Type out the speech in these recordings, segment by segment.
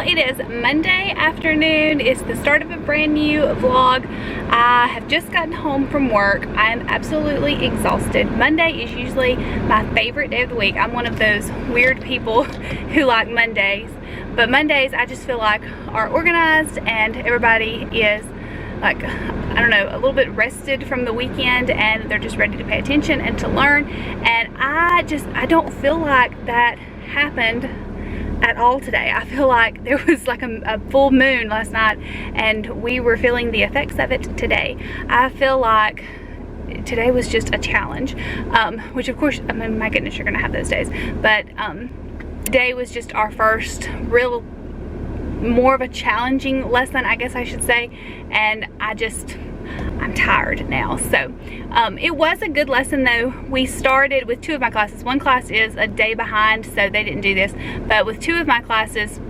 it is Monday afternoon. It's the start of a brand new vlog. I have just gotten home from work. I am absolutely exhausted. Monday is usually my favorite day of the week. I'm one of those weird people who like Mondays, but Mondays I just feel like are organized and everybody is like, I don't know, a little bit rested from the weekend and they're just ready to pay attention and to learn. And I don't feel like that happened at all today. I feel like there was like a full moon last night and we were feeling the effects of it today. I feel like today was just a challenge, which of course, I mean, my goodness, you're gonna have those days, but today was just our first real, more of a challenging lesson, I guess I should say, and I'm tired now. So it was a good lesson though. We started with two of my classes. One class is a day behind, so they didn't do this, but with two of my classes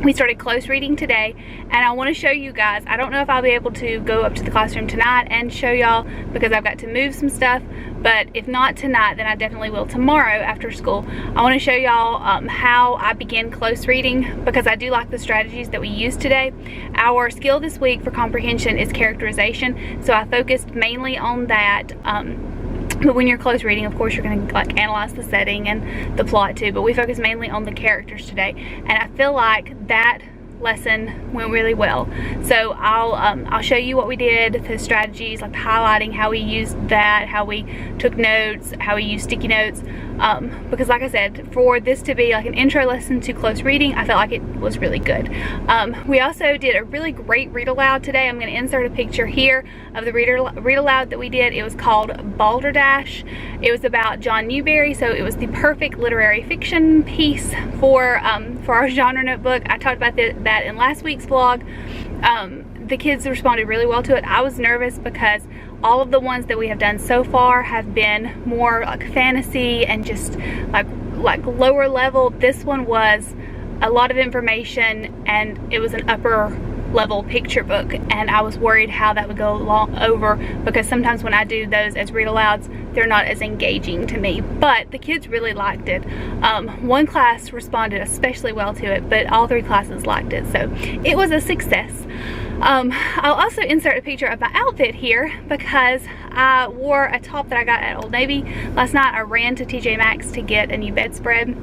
we started close reading today, and I want to show you guys. I don't know if I'll be able to go up to the classroom tonight and show y'all because I've got to move some stuff, but if not tonight, then I definitely will tomorrow after school. I want to show y'all how I begin close reading because I do like the strategies that we used today. Our skill this week for comprehension is characterization, so I focused mainly on that. But when you're close reading, of course, you're going to like analyze the setting and the plot too, but we focus mainly on the characters today, and I feel like that lesson went really well. So I'll show you what we did, the strategies, like highlighting, how we used that, how we took notes, how we used sticky notes, because like I said, for this to be like an intro lesson to close reading, I felt like it was really good. We also did a really great read aloud today. I'm going to insert a picture here of the read aloud that we did. It was called Balderdash. It was about John Newbery, so it was the perfect literary fiction piece for our genre notebook. I talked about that in last week's vlog. The kids responded really well to it. I was nervous because all of the ones that we have done so far have been more like fantasy and just like lower level. This one was a lot of information and it was an upper level picture book, and I was worried how that would go over because sometimes when I do those as read alouds, they're not as engaging to me, but the kids really liked it. One class responded especially well to it, but all three classes liked it, so it was a success. I'll also insert a picture of my outfit here because I wore a top that I got at Old Navy last night. I ran to TJ Maxx to get a new bedspread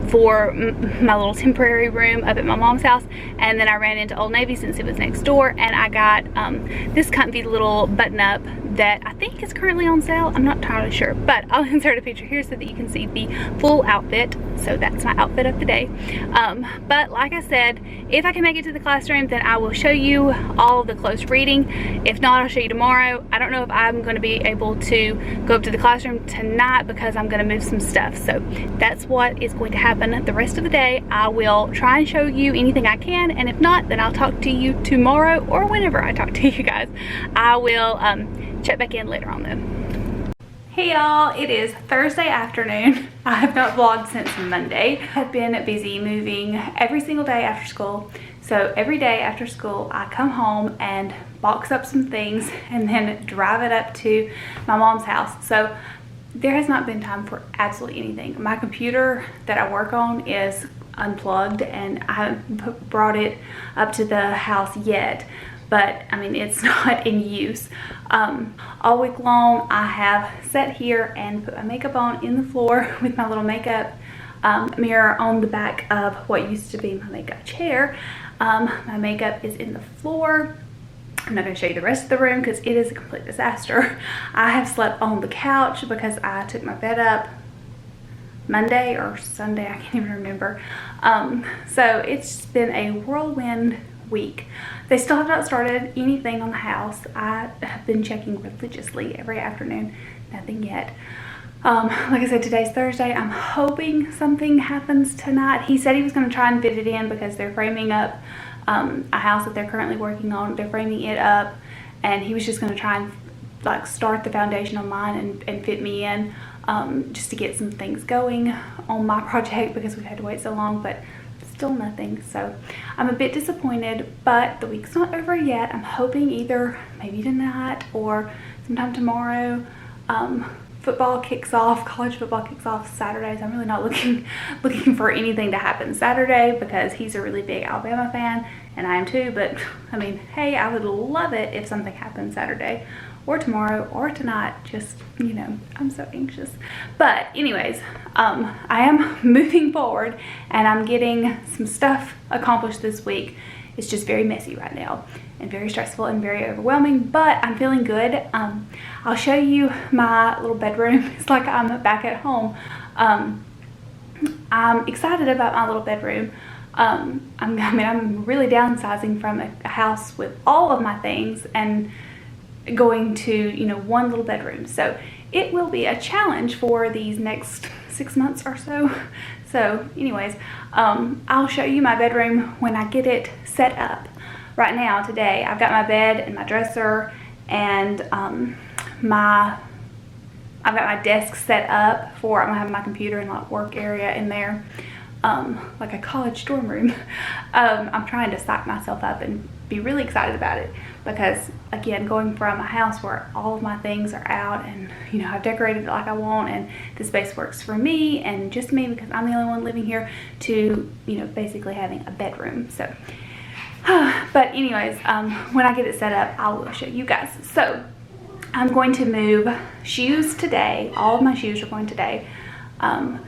for my little temporary room up at my mom's house, and then I ran into Old Navy since it was next door, and I got this comfy little button-up that I think is currently on sale. I'm not entirely sure, but I'll insert a picture here so that you can see the full outfit. So that's my outfit of the day. But like I said, if I can make it to the classroom, then I will show you all of the close reading. If not, I'll show you tomorrow. I don't know if I'm going to be able to go up to the classroom tonight because I'm going to move some stuff. So that's what is going to happen the rest of the day. I will try and show you anything I can, and if not, then I'll talk to you tomorrow or whenever I talk to you guys. I will check back in later on though. Hey y'all, it is Thursday afternoon. I have not vlogged since Monday. I've been busy moving every single day after school. So every day after school, I come home and box up some things and then drive it up to my mom's house. So there has not been time for absolutely anything. My computer that I work on is unplugged and I haven't brought it up to the house yet, but I mean, it's not in use. All week long I have sat here and put my makeup on in the floor with my little makeup mirror on the back of what used to be my makeup chair. My makeup is in the floor. I'm not going to show you the rest of the room because it is a complete disaster. I have slept on the couch because I took my bed up Monday or Sunday, I can't even remember. So it's been a whirlwind week. They still have not started anything on the house. I have been checking religiously every afternoon, nothing yet. Like I said, today's Thursday. I'm hoping something happens tonight. He said he was going to try and fit it in because they're framing up a house that they're currently working on. They're framing it up, and he was just going to try and like start the foundation on mine and fit me in, just to get some things going on my project because we've had to wait so long, but still nothing. So I'm a bit disappointed, but the week's not over yet. I'm hoping either maybe tonight or sometime tomorrow football kicks off, college football kicks off Saturdays. I'm really not looking for anything to happen Saturday because he's a really big Alabama fan and I am too, but I mean, hey, I would love it if something happened Saturday or tomorrow or tonight. Just, you know, I'm so anxious. But anyways, I am moving forward and I'm getting some stuff accomplished this week. It's just very messy right now and very stressful and very overwhelming, but I'm feeling good. I'll show you my little bedroom. It's like I'm back at home. I'm excited about my little bedroom. I'm really downsizing from a house with all of my things and going to, you know, one little bedroom. So it will be a challenge for these next 6 months or so. So anyways, I'll show you my bedroom when I get it set up. Right now, today, I've got my bed and my dresser and I've got my desk set up for, I'm gonna have my computer and like work area in there, like a college dorm room. I'm trying to psych myself up and be really excited about it because, again, going from a house where all of my things are out and, you know, I've decorated it like I want and the space works for me and just me because I'm the only one living here, to, you know, basically having a bedroom. So but anyways, when I get it set up, I will show you guys. So I'm going to move shoes today. All of my shoes are going today. And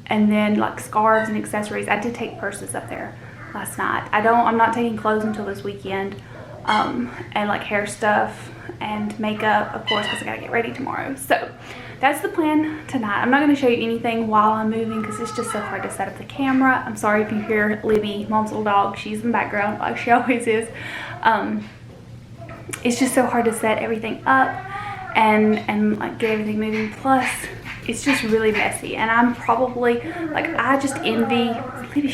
then like scarves and accessories. I did take purses up there last night. I'm not taking clothes until this weekend. And like hair stuff and makeup, of course, because I gotta get ready tomorrow. So that's the plan tonight. I'm not going to show you anything while I'm moving because it's just so hard to set up the camera. I'm sorry if you hear Libby, Mom's little dog. She's in the background like she always is. It's just so hard to set everything up and like get everything moving. Plus, it's just really messy. And I'm probably, like, I just envy Libby.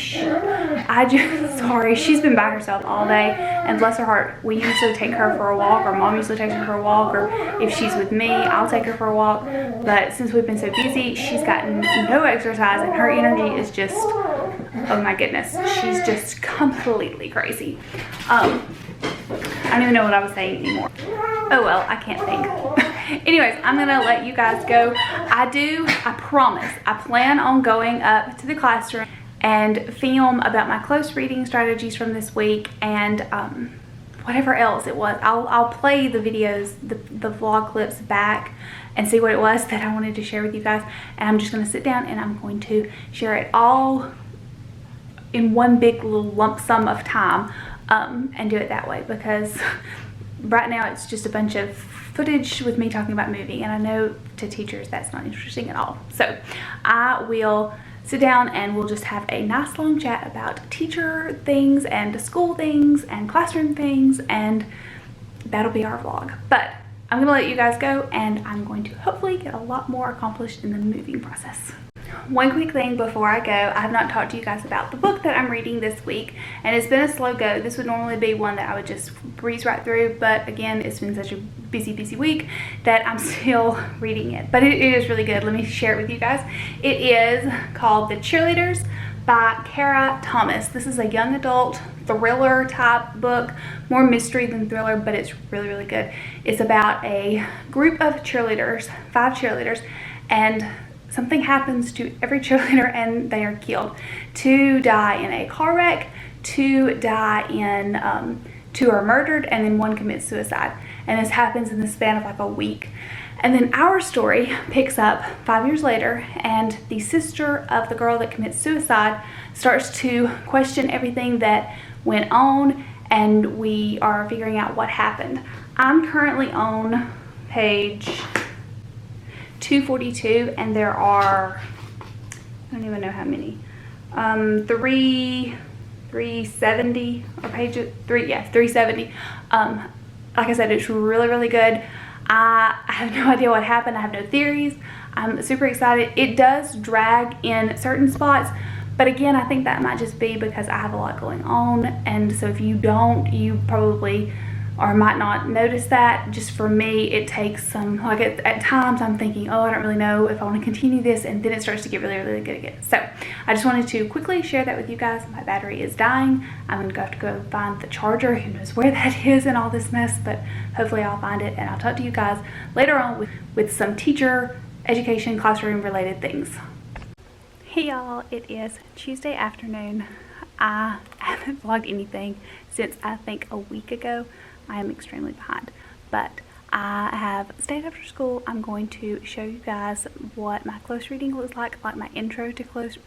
Sorry, she's been by herself all day. And bless her heart, we usually take her for a walk, or Mom usually takes her for a walk, or if she's with me, I'll take her for a walk. But since we've been so busy, she's gotten no exercise and her energy is just, oh my goodness, she's just completely crazy. I don't even know what I was saying anymore. Oh well, I can't think. Anyways, I'm gonna let you guys go. I promise, I plan on going up to the classroom and film about my close reading strategies from this week and whatever else it was. I'll play the videos, the vlog clips back and see what it was that I wanted to share with you guys. And I'm just gonna sit down and I'm going to share it all in one big little lump sum of time and do it that way, because right now it's just a bunch of footage with me talking about moving, and I know to teachers that's not interesting at all. So I will sit down and we'll just have a nice long chat about teacher things and school things and classroom things, and that'll be our vlog. But I'm gonna let you guys go and I'm going to hopefully get a lot more accomplished in the moving process. One quick thing before I go, I have not talked to you guys about the book that I'm reading this week, and it's been a slow go. This would normally be one that I would just breeze right through, but again, it's been such a busy week that I'm still reading it. But it is really good. Let me share it with you guys. It is called The Cheerleaders by Kara Thomas. This is a young adult thriller type book, more mystery than thriller, but it's really good. It's about a group of cheerleaders, 5 cheerleaders, and something happens to every cheerleader and they are killed. 2 die in a car wreck, 2 die in, 2 are murdered, and then 1 commits suicide. And this happens in the span of like a week. And then our story picks up 5 years later, and the sister of the girl that commits suicide starts to question everything that went on, and we are figuring out what happened. I'm currently on page 242, and there are, I don't even know how many, 370 or page 370. Like I said, it's really good. I have no idea what happened. I have no theories. I'm super excited. It does drag in certain spots, but again, I think that might just be because I have a lot going on, and so if you don't, you probably or might not notice that. Just for me, it takes some, like at times I'm thinking, oh, I don't really know if I want to continue this, and then it starts to get really good again. So I just wanted to quickly share that with you guys. My battery is dying. I'm gonna have to go find the charger. Who knows where that is in all this mess, but hopefully I'll find it, and I'll talk to you guys later on with some teacher education, classroom related things. Hey y'all, it is Tuesday afternoon. I haven't vlogged anything since I think a week ago. I am extremely behind, but I have stayed after school. I'm going to show you guys what my close reading looks like my intro to close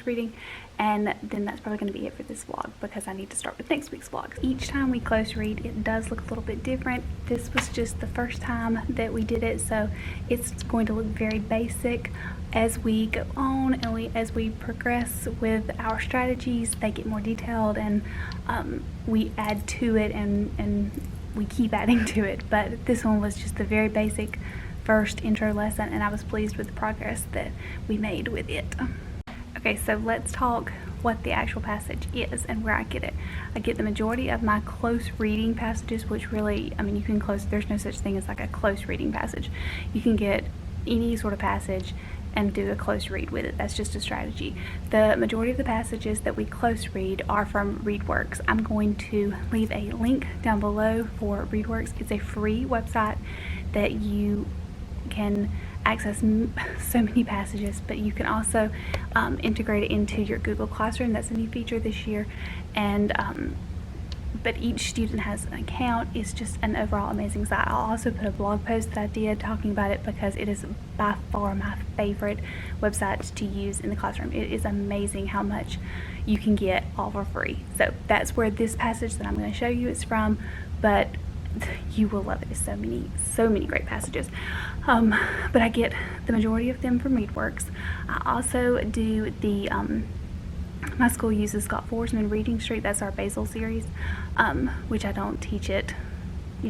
reading, and then that's probably going to be it for this vlog because I need to start with next week's vlog. Each time we close read, it does look a little bit different. This was just the first time that we did it, so it's going to look very basic. As we go on and as we progress with our strategies, they get more detailed, and we add to it, and we keep adding to it. But this one was just the very basic first intro lesson, and I was pleased with the progress that we made with it. Okay, so let's talk what the actual passage is and where I get it. I get the majority of my close reading passages, which really, I mean, you can close, there's no such thing as like a close reading passage. You can get any sort of passage and do a close read with it. That's just a strategy. The majority of the passages that we close read are from Readworks. I'm going to leave a link down below for Readworks. It's a free website that you can access so many passages, but you can also integrate it into your Google Classroom. That's a new feature this year, and but each student has an account. It's just an overall amazing site. I'll also put a blog post that I did talking about it because it is by far my favorite website to use in the classroom. It is amazing how much you can get all for free. So that's where this passage that I'm going to show you is from, but you will love it. It's so many great passages. But I get the majority of them from Readworks. I also do the my school uses Scott Forsman Reading Street. That's our Basil series, which I don't teach it,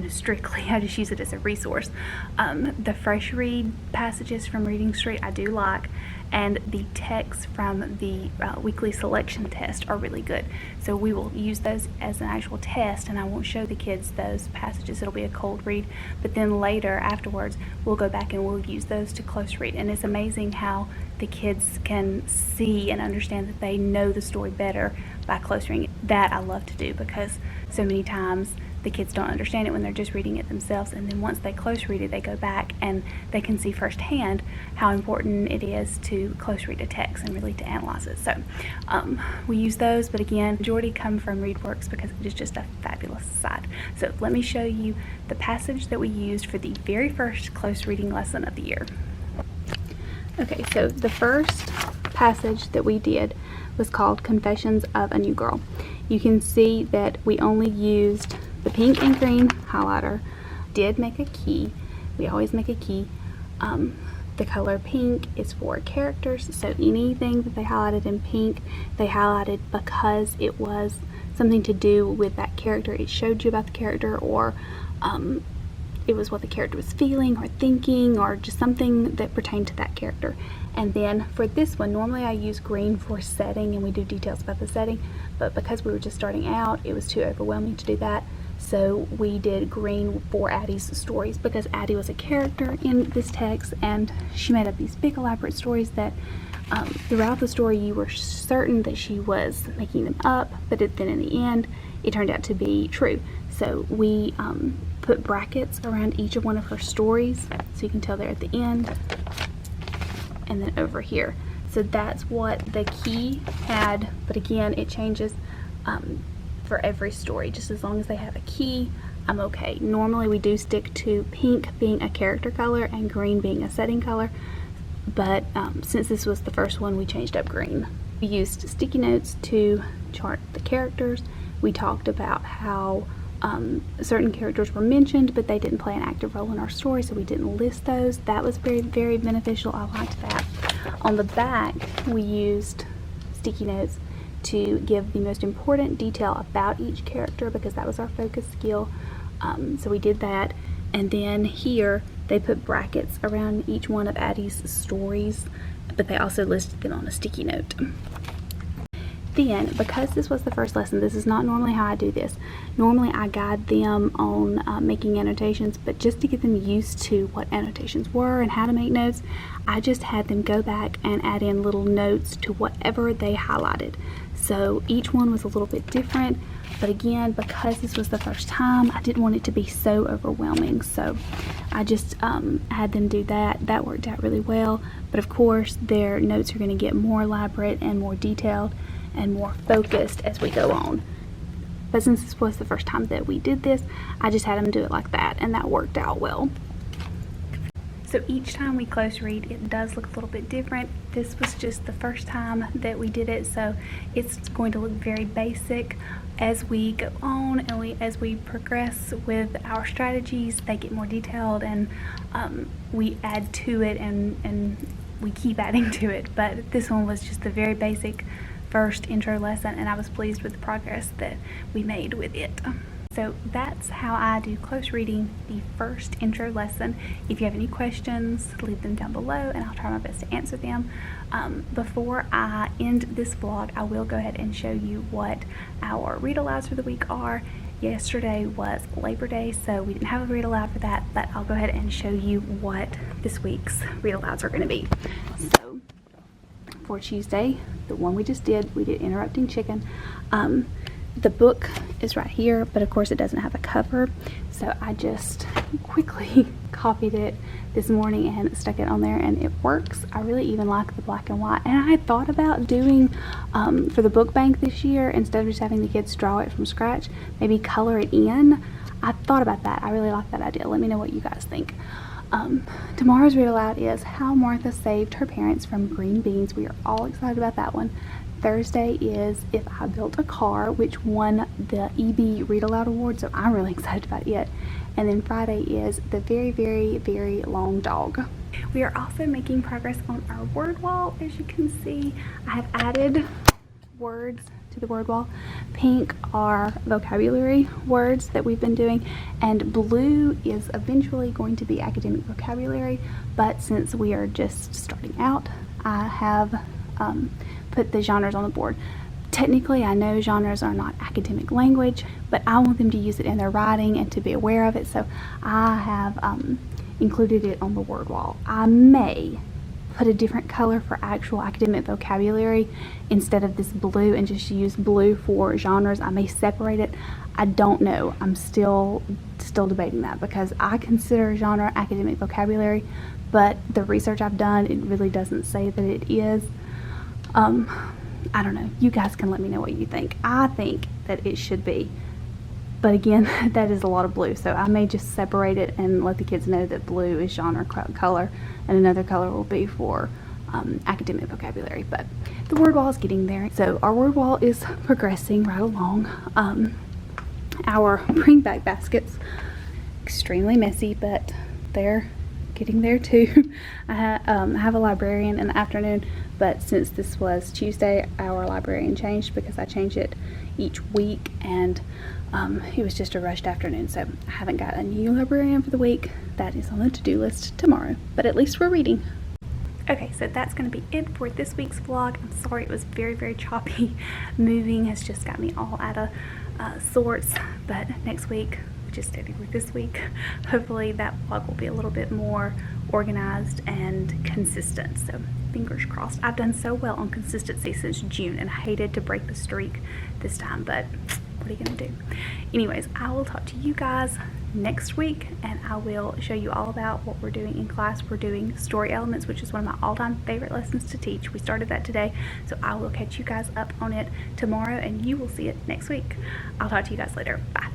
strictly. I just use it as a resource. The fresh read passages from Reading Street I do like, and the texts from the weekly selection test are really good. So we will use those as an actual test, and I won't show the kids those passages. It'll be a cold read, but then later afterwards we'll go back and we'll use those to close read. And it's amazing how the kids can see and understand that they know the story better by close reading. That I love to do because so many times the kids don't understand it when they're just reading it themselves, and then once they close read it, they go back and they can see firsthand how important it is to close read a text and really to analyze it. So we use those, but again, majority come from Readworks because it is just a fabulous site. So let me show you the passage that we used for the very first close reading lesson of the year. Okay, so the first passage that we did was called Confessions of a New Girl. You can see that we only used the pink and green highlighter. Did make a key. We always make a key. The color pink is for characters, so anything that they highlighted in pink, they highlighted because it was something to do with that character. It showed you about the character, or it was what the character was feeling or thinking, or just something that pertained to that character. And then for this one, normally I use green for setting, and we do details about the setting, but because we were just starting out, it was too overwhelming to do that. So we did green for Addie's stories because Addie was a character in this text, and she made up these big elaborate stories that throughout the story you were certain that she was making them up, but then in the end it turned out to be true. So we put brackets around each of one of her stories, so you can tell they're at the end, and then over here. So that's what the key had, but again, it changes for every story. Just as long as they have a key, I'm okay. Normally we do stick to pink being a character color and green being a setting color, but since this was the first one, we changed up green. We used sticky notes to chart the characters. We talked about how certain characters were mentioned, but they didn't play an active role in our story, so we didn't list those. That was very beneficial. I liked that. On the back, we used sticky notes to give the most important detail about each character because that was our focus skill. So we did that, and then here they put brackets around each one of Addie's stories, but they also listed them on a sticky note. Then, because this was the first lesson, this is not normally how I do this. Normally I guide them on making annotations, but just to get them used to what annotations were and how to make notes, I just had them go back and add in little notes to whatever they highlighted. So each one was a little bit different, but again, because this was the first time, I didn't want it to be so overwhelming. So I just had them do that. That worked out really well. But of course, their notes are going to get more elaborate and more detailed and more focused as we go on. But since this was the first time that we did this, I just had them do it like that, and that worked out well. So each time we close read, it does look a little bit different. This was just the first time that we did it, so it's going to look very basic. As we go on and as we progress with our strategies, they get more detailed, and we add to it, and we keep adding to it. But this one was just the very basic first intro lesson, and I was pleased with the progress that we made with it. So that's how I do close reading the first intro lesson. If you have any questions, leave them down below and I'll try my best to answer them. Before I end this vlog, I will go ahead and show you what our read alouds for the week are. Yesterday was Labor Day, so we didn't have a read aloud for that, but I'll go ahead and show you what this week's read alouds are going to be. So for Tuesday, the one we just did, we did Interrupting Chicken. The book is right here, but of course it doesn't have a cover, so I just quickly copied it this morning and stuck it on there, and it works. I really even like the black and white, and I had thought about doing for the book bank this year, instead of just having the kids draw it from scratch, maybe color it in. I thought about that. I really like that idea. Let me know what you guys think. Tomorrow's read aloud is How Martha Saved Her Parents from Green Beans. We are all excited about that one. Thursday is If I Built a Car, which won the EB Read Aloud Award, so I'm really excited about it. And then Friday is The Very, Very, Very Long Dog. We are also making progress on our word wall. As you can see, I have added words to the word wall. Pink are vocabulary words that we've been doing, and blue is eventually going to be academic vocabulary, but since we are just starting out, I have put the genres on the board. Technically, I know genres are not academic language, but I want them to use it in their writing and to be aware of it, so I have included it on the word wall. I may put a different color for actual academic vocabulary instead of this blue and just use blue for genres. I may separate it. I don't know. I'm still debating that, because I consider genre academic vocabulary, but the research I've done, it really doesn't say that it is. I don't know. You guys can let me know what you think. I think that it should be, but again, that is a lot of blue, so I may just separate it and let the kids know that blue is genre color and another color will be for academic vocabulary. But the word wall is getting there, so our word wall is progressing right along. Our bring back baskets, extremely messy, but they're getting there too. I have a librarian in the afternoon, but since this was Tuesday, our librarian changed because I change it each week, and it was just a rushed afternoon, so I haven't got a new librarian for the week. That is on the to-do list tomorrow, but at least we're reading. Okay, so that's going to be it for this week's vlog. I'm sorry it was very, very choppy. Moving has just got me all out of sorts, but next week, just steady with this week, hopefully that vlog will be a little bit more organized and consistent, so fingers crossed. I've done so well on consistency since June, and I hated to break the streak this time, but what are you gonna do? Anyways, I will talk to you guys next week, and I will show you all about what we're doing in class. We're doing story elements, which is one of my all-time favorite lessons to teach. We started that today, so I will catch you guys up on it tomorrow, and you will see it next week. I'll talk to you guys later. Bye.